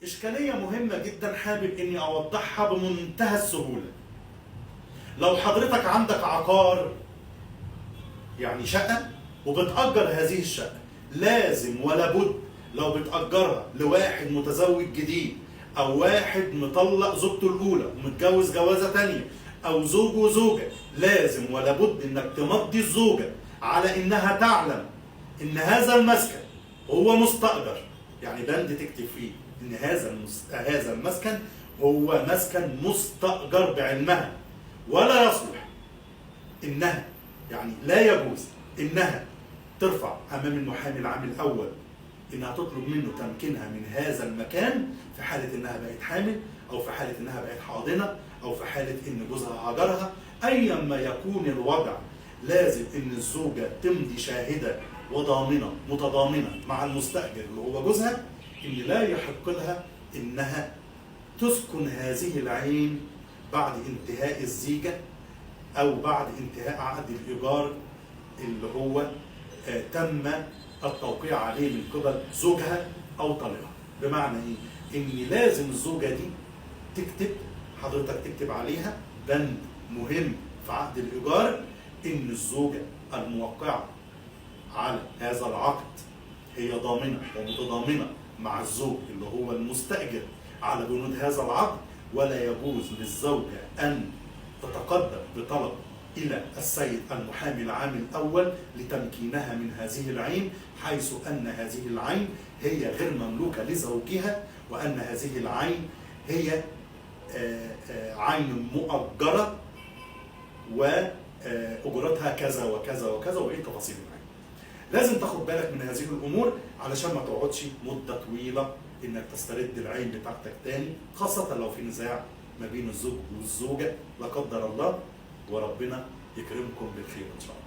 إشكالية مهمة جدا حابب إني أوضحها بمنتهى السهولة. لو حضرتك عندك عقار، يعني شقة، وبتأجر هذه الشقة، لازم ولا بد لو بتأجرها لواحد متزوج جديد، أو واحد مطلق زوجته الأولى ومتجوز جوازة تانية، أو زوج وزوجة، لازم ولا بد إنك تمضي الزوجة على إنها تعلم إن هذا المسكن هو مستأجر، يعني بند تكتب فيه إن هذا المسكن هو مسكن مستأجر بعلمها، ولا يصلح إنها، يعني لا يجوز إنها ترفع أمام المحامي العام الأول إنها تطلب منه تمكينها من هذا المكان في حالة إنها بقت حامل، أو في حالة إنها بقت حاضنة، أو في حالة إن جوزها هاجرها. أيا ما يكون الوضع، لازم إن الزوجة تمضي شاهدة وضامنة متضامنة مع المستأجر اللي هو جوزها إن لا يحق لها إنها تسكن هذه العين بعد انتهاء الزيجة، أو بعد انتهاء عقد الإيجار اللي هو تم التوقيع عليه من قبل زوجها أو طليقها. بمعنى إيه؟ إن لازم الزوجة دي حضرتك تكتب عليها بند مهم في عقد الإيجار إن الزوجة الموقعة على هذا العقد هي ضامنة ومتضامنة مع الزوج اللي هو المستأجر على بنود هذا العقد، ولا يجوز للزوجة أن تتقدم بطلب إلى السيد المحامي العام الأول لتمكينها من هذه العين، حيث أن هذه العين هي غير مملوكة لزوجها، وأن هذه العين هي عين مؤجرة وأجرتها كذا وكذا وكذا، وإيه تفاصيل العين. لازم تاخد بالك من هذه الأمور علشان ما تقعدش مدة طويلة إنك تسترد العين بتاعتك تاني، خاصة لو في نزاع ما بين الزوج والزوجة لا قدر الله، وربنا يكرمكم بالخير إن شاء الله.